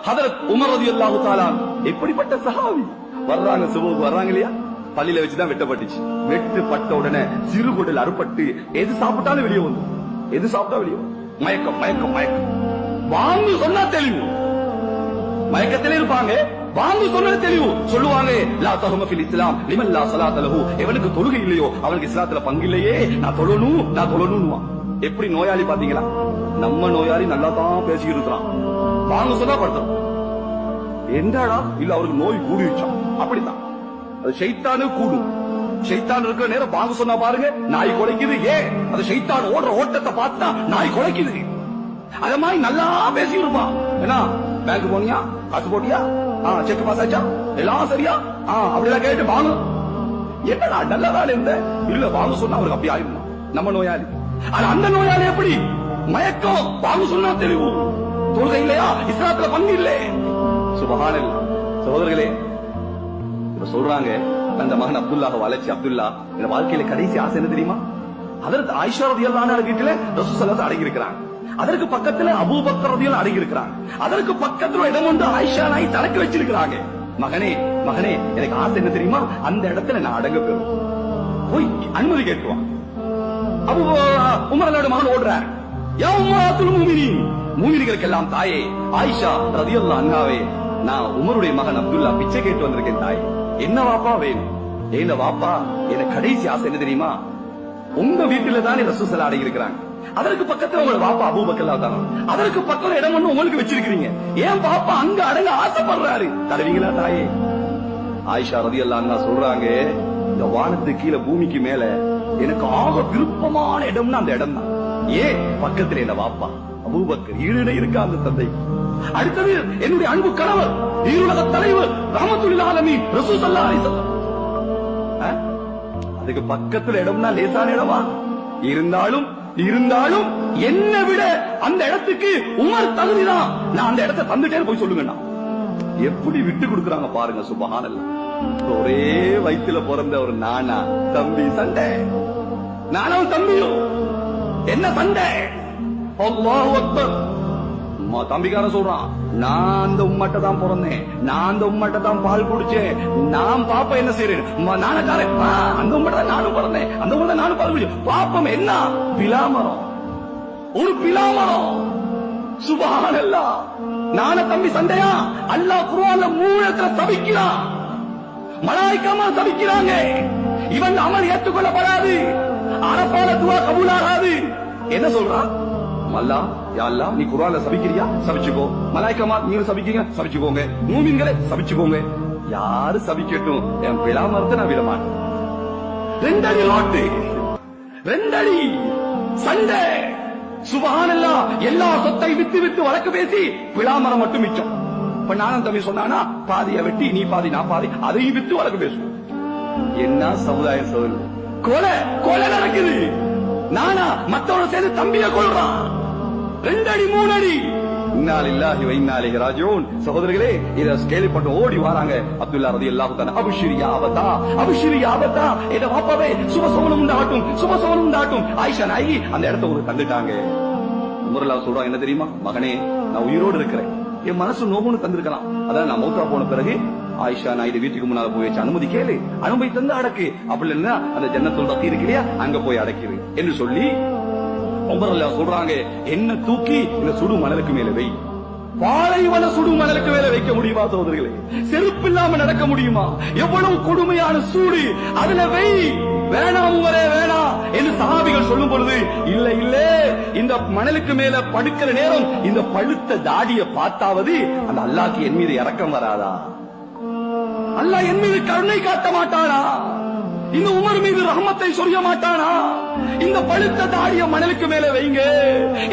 ஹதரத் Umar ரலியல்லாஹு தஆலா எப்படிப்பட்ட சஹாபி வர்றாங்க, சுபஹுக்கு வர்றாங்க இல்லையா, பள்ளியில வச்சுதான் வெட்டப்பட்டுச்சு. வெட்டுப்பட்ட உடனே சிறுகுடல் அறுபட்டு எது சாப்பிட்டாலும் வெளியே வந்து, எது சாப்பிட்டா வெளியே மயக்கம் மயக்கம் மயக்கம். வாங்கு சொன்னா தெளிவு, மயக்கத்திலே இருப்பாங்க. வாங்கு சொன்னது தெளிவு. சொல்லுவாங்க, லா தஹும ஃபில் இஸ்லாம் லிமன் லா ஸலாத லஹு, எவனுக்கு தொழுகை இல்லையோ அவனுக்கு இஸ்லாத்துல பங்கு இல்லையே, நான் தொழணும். எப்படி நோயாளி பாத்தீங்களா? நம்ம நோயாளி நல்லா தான் பேசிக்கிட்டு இருக்கிறான், வாங்க சொன்னா படுத்துறோம். என்னடா இல்ல அவருக்கு நோய் கூடிச்சான், அப்படித்தான் அது ஷைத்தானு கூடும். ஷைத்தான் இருக்கிற நேரம் வாங்க சொன்னா பாருங்க, நாய் குலைக்குது. ஏன்? அது ஷைத்தான் ஓடுற ஓட்டத்தை பார்த்தா நாய் குலைக்குது. அத மாதிரி நல்லா பேசி இருப்பான். ஏன்னா பேங்க் போனியா, காசு போட்டியா, செக் பாஸ் ஆச்சா, எல்லாம் சரியா, அப்படிலாம் கேட்டு வாங்க. என்னடா நல்லதான் இருந்த, இல்ல வாங்க சொன்னா அவருக்கு அப்படி ஆயிடுமா நம்ம நோயாளி. ஆனா அந்த நோயாளி எப்படி? மயக்கம், வாங்க சொன்னா தெளிவு, தொழுகை இல்லையா, இஸ்லாத்துல பங்கு இல்லை. சுபஹானல்லாஹ். சகோதரர்களே, இப்ப சொல்றாங்க அந்த மகன் அப்துல்லாஹ் வளர்ச்சி. அப்துல்லா இந்த வாழ்க்கையில கடைசி ஆசை என்ன தெரியுமா? அதற்கு ஆயிஷா ரலியல்லாஹு அன்ஹா வீட்டுல ரசூல் ஸல்லல்லாஹு அடங்கி இருக்கிறாங்க. அதற்கு பக்கத்துல அபூபக்கர் ரலியல்லாஹு அடங்கி இருக்கிறாங்க. அதற்கு பக்கத்துல இடம் ஒன்று ஆயிஷா நாய் தனக்கு வச்சிருக்கிறாங்க. மகனே மகனே, எனக்கு ஆசை என்ன தெரியுமா? அந்த இடத்துல நான் அடங்க போறேன், போய் அனுமதி கேட்டுவான். அபூ உமரோட மகன் ஓடுறார். யா உம்மத்துல் முஃமினீன், மூமின்களுக்கெல்லாம் தாயே ஆயிஷா ரலியல்லாஹு அன்ஹாவே, நான் உமருடைய மகன் அப்துல்லா பிச்சை கேட்டு வந்திருக்கேன் தாயே, என்ன வாப்பா வேணும்? என்ன வாப்பா, எனக்கு கடைசி ஆசை என்ன தெரியுமா? உங்க வீட்டுல தானே ரசூல் ஸல்லல்லாஹு அலைஹி இருக்கிறாங்க, அதற்கு பக்கத்துல உங்க பாப்பா அபூபக்கர் தான், அதற்கு பக்கத்துல இடம் ஒண்ணு உங்களுக்கு வச்சிருக்கீங்க. ஏன் பாப்பா அங்க அடங்க ஆசைப்படுறாரு, தருவீங்களா தாயே? ஆயிஷா ரலியல்லாஹு அன்ஹா சொல்றாங்க, இந்த வானத்துக்கு கீழே பூமிக்கு மேல எனக்கு ஆக விருப்பமான இடம்னா அந்த இடம் தான். ஏன்? பக்கத்துல என்ன வாப்பா அபூபக்கர், ஈடுணை இருக்கா அந்த தந்தை. அடுத்தது என்னுடைய அன்பு கணவர், ஈருலக தலைவர் ரஹ்மத்துல் ஆலமீன் ரசூல் ஸல்லல்லாஹு அலைஹி வஸல்லம். அதுக்கு பக்கத்துல இடம்னா லேசான இடமா? இருந்தாலும் என்ன விட அந்த இடத்துக்கு உமர் தகுதிதான். நான் அந்த இடத்தை தந்துட்டே போய் சொல்லுங்க. எப்படி விட்டு கொடுக்கறாங்க பாருங்க, சுபஹானல்லாஹ். ஒரே வயித்துல பிறந்த ஒரு நானா தம்பி சண்டை, நானும் தம்பியும் என்ன சண்டை? அல்லாஹு அக்பர். தம்பிக்கார சொல்றான், நான் அந்த உம்மட்ட தான் பிறந்தேன், நான் அந்த உம்மட்ட தான் பால் குடிச்சேன், நான் பாப்பா என்ன செய்யறேன், நானக்காரன் அந்த உம்மட்ட தான் நானும் பிறந்தேன், அந்த உம்மட்ட நானும் பால் குடிச்சேன். பாப்பம் என்ன? பிலாமரம், ஒரு பிலாமரம். சுபஹானல்லாஹ். நான தம்பி சண்டையா? அல்லாஹ் குர்ஆன்ல 3 இடத்துல சபிக்கிறான், மலாயிக்காமா சபிக்கிறாங்க. இவன் அமல் ஏற்றுக்கொள்ளப்படாது, அரபால துஆ கபூல் ஆகாது. என்ன சொல்றான்? அல்லா, யா அல்லாஹ், நீ குர்ஆன்ல சபிக்கிறியா? சபிச்சுக்கோ. மலாயிக்கமா நீங்க சபிக்கீங்க, சபிச்சுக்கோங்க. மூமின்களே சபிச்சுக்கோங்க. யாரு சபிக்கட்டும், என் பிலாமரத்தை நான் விட மாட்டேன். 2 அடி ரோட்டு, 2 அடி சண்டை. சுபஹானல்லாஹ். எல்லா சொத்தை வித்து வழக்கு பேசி பிலாமரம் மட்டும் மிச்சம். இப்ப நானும் தம்பி சொன்னானா, பாதிய வெட்டி நீ பாதி நான் பாதி, அதையும் வித்து வழக்கு பேசுவோம். என்ன சமுதாயம் சொல்லுது? கொலை நடக்குது. நானா மத்தவன சேர்ந்து தம்பிய கொள்றான். 2 அடி 3 அடி. இன்னா லில்லாஹி வ இன்னா இலைஹி ராஜிஊன். சகோதரர்களே, இத கேள்விப்பட்டு ஓடி வராங்க அப்துல்லா ரலியல்லாஹு தஆலா. அப்ஷிரி யா அபதா, அப்ஷிரி யா அபதா, என் வாப்பாவே சுபசோமனம் உண்டாகட்டும், சுபசோமனம் உண்டாகட்டும். ஆயிஷா நாயகி அந்த இடத்தை உங்களுக்கு தந்துட்டாங்க. உமர்லா சொல்றாங்க, என்ன தெரியுமா? மகனே, நான் உயிரோடு இருக்கிறேன், என் மனசு நோவுன்னு தந்திருக்கலாம், அதான் நான் மௌத்தா போன பிறகு ஆயிஷா நான் இது வீட்டுக்கு முன்னால போய் வச்சு அனுமதி கேளு, அனுமதி தந்து அடக்கு, அப்படி இல்லைன்னா அந்த ஜன்னத்துல் பக்கீ இருக்கு இல்லையா, அங்க போய் அடக்கிடு என்று சொல்லி உமர்லா சொல்றாங்க, என்ன தூக்கி இந்த சுடு மணலுக்கு மேல வை. பாலைவன சுடு மணலுக்கு மேல வைக்க முடியுமா சகோதரர்களே? செருப்பு இல்லாம நடக்க முடியுமா? எவ்வளவு கொடுமையான சூடு, அதுல வை. வேணாம் உமரே வேணாம் என்று சஹாபிகள் சொல்லும் பொழுது, இல்ல இல்ல, இந்த மணலுக்கு மேல படுக்கிற நேரம் இந்த பழுத்த தாடிய பார்த்தாவது அந்த அல்லாஹ்க்கு என் மீது இரக்கம் வராதா? அல்லாஹ் என் மீது கருணை காட்ட மாட்டானா? இந்த உமர் மீது ரஹமத்தை சொரிய மாட்டானா? இந்த பழுத்த தாடிய மணலுக்கு மேல வைங்க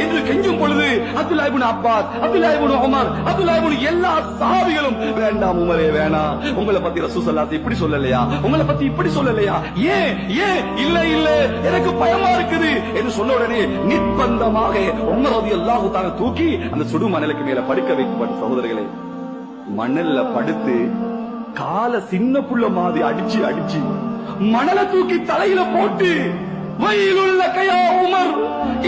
என்று கெஞ்சும் பொழுது அப்துல்லாஹ் இப்னு அப்பாஸ், அப்துல்லாஹ் இப்னு உமர், அப்துல்லாஹ் இப்னு எல்லா சஹாபிகளும், வேண்டாம் உமரே வேணாம், உங்களை பத்தி ரசூல் ஸல்லல்லாஹு அலைஹி இப்படி சொல்லலையா, உங்களை பத்தி இப்படி சொல்லலையா, ஏன் இல்ல இல்ல எனக்கு பயமா இருக்குது என்று சொன்ன உடனே நிர்பந்தமாக உமர் ரலியல்லாஹு தஆலா தூக்கி அந்த சுடு மணலுக்கு மேல படுக்க வைக்கப்பட்ட சகோதரர்களே, மணல்ல படுத்து கால சின்ன புள்ள மாதிரி அடிச்சு மணலை தூக்கி தலையில போட்டு, வயலுல் லக யா உமர்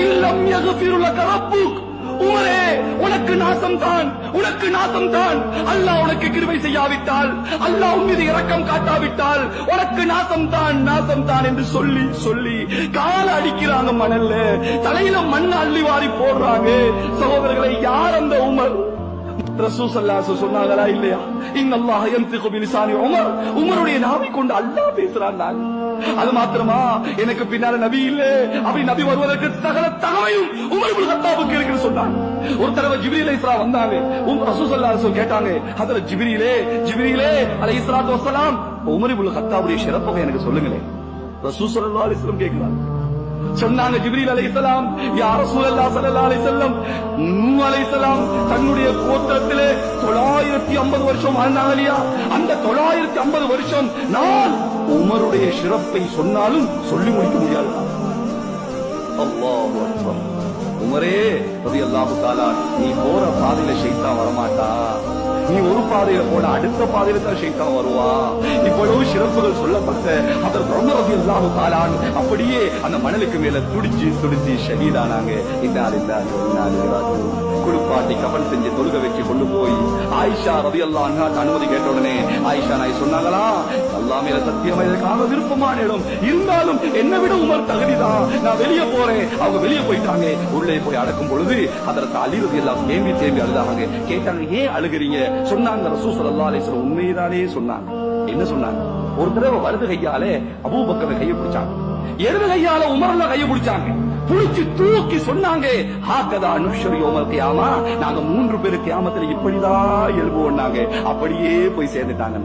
இல்லம் யக்ஃபிரு லக ரப்புக், உமரே உனக்கு நாசம் தான், உனக்கு நாசம் தான். அல்லாஹ் உனக்கு கிருபை செய்யாவிட்டால், அல்லாஹ் உன் மீது இரக்கம் காட்டாவிட்டால் உனக்கு நாசம் தான், நாசம் தான் என்று சொல்லி சொல்லி கால அடிக்கிறாங்க மணல்ல, தலையில மண்ணு அள்ளி வாரி போடுறாங்க. சகோதரர்களை, யார் அந்த உமர்? ரசூல் ஸல்லல்லாஹு அலைஹி வஸல்லம் சொன்னாங்களா இல்லையா? இன்னல்லாஹ யன்திகு பிலிசானி உமர், உமருடைய நாவை கொண்டு அல்லாஹ் பேசுறான். அது மாத்திரமா, எனக்கு பின்னால நபி இல்ல, அப்படி நபி வருவதற்கு சகல தகவையும் உமர் இப்னு கத்தாபுக்கு இருக்குன்னு சொன்னாங்க. ஒரு தடவை ஜிப்ரீல் அலைஹிஸ்ஸலாம் வந்தாங்க. ரசூல் ஸல்லல்லாஹு அலைஹி வஸல்லம் கேட்டாங்க, ஹஜ்ரத் ஜிப்ரீலே ஜிப்ரீலே அலைஹிஸ்ஸலாத்து வஸ்ஸலாம், உமர் இப்னு கத்தாபுடைய சிறப்பை எனக்கு சொல்லுங்களேன். ரசூல் ஸல்லல்லாஹு அலைஹி வஸல்லம் கேக்குறாங்க. சொன்னாங்க ஜிப்ரீல் அலைஹிஸ்ஸலாம், யா ரசூலல்லாஹ் ஸல்லல்லாஹு அலைஹி வஸல்லம், நூஹ் அலைஹிஸ்ஸலாம் தன்னுடைய கோத்திரத்திலே 950 வருஷம் வாழ்ந்தாங்க இல்லையா? அந்த 950 வருஷம் நான் உமருடைய சிறப்பை சொன்னாலும் சொல்லி முடிக்க முடியாது. அல்லாஹு அக்பர். உமரே ரலியல்லாஹு தஆலா, நீ போற பாதையில ஷைத்தான் வரமாட்டா. நீ ஒரு பாதையில போன அடுத்த பாதையில தான் ஷைத்தான் வருவான். இவ்வளவு சிறப்புகள் சொல்லப்பட்ட அதர் உமர் ரலியல்லாஹு தஆலா அப்படியே அந்த மணலுக்கு மேல துடிச்சு துடிச்சு ஷஹீதானாங்க. குளிப்பாட்டி கபன் செஞ்சு தொழுக வச்சு கொண்டு போய் ஆயிஷா ரலியல்லாஹு அன்ஹா அனுமதி கேட்ட உடனே ஆயிஷா நாய் சொன்னாங்களா, அல்லாஹ் மேல சத்தியமா இதற்காக விருப்பமான இடம் இருந்தாலும் என்னை விட உமர் தகுதிதான், நான் வெளியே போறேன். அவங்க வெளியே போயிட்டாங்க. உள்ளே போய் அடக்கும் பொழுது அதற்கு அலி ரலியல்லாஹு தேம்பி தேம்பி அழுதாங்க. கேட்டாங்க, ஏன் அழுகிறீங்க? சொன்னாங்க, ரசூல் ஸல்லல்லாஹு அலைஹி வஸல்லம் உண்மைதானே சொன்னாங்க. என்ன சொன்னாங்க? ஒரு தடவை வலது கையாலே அபூபக்கர் கையை பிடிச்சாங்க, இடது கையால உமர்ல கையை பிடிச்சாங்க, புடிச்சு தூக்கி சொன்னாங்க, ஹாகதா நுஷ்ர் யௌமல் கியாமா, நாங்க 3 பேர் கியாமத்துல இப்படிதான் எழுப்புவோம்னாங்க. அப்படியே போய் சேர்ந்துட்டாங்க.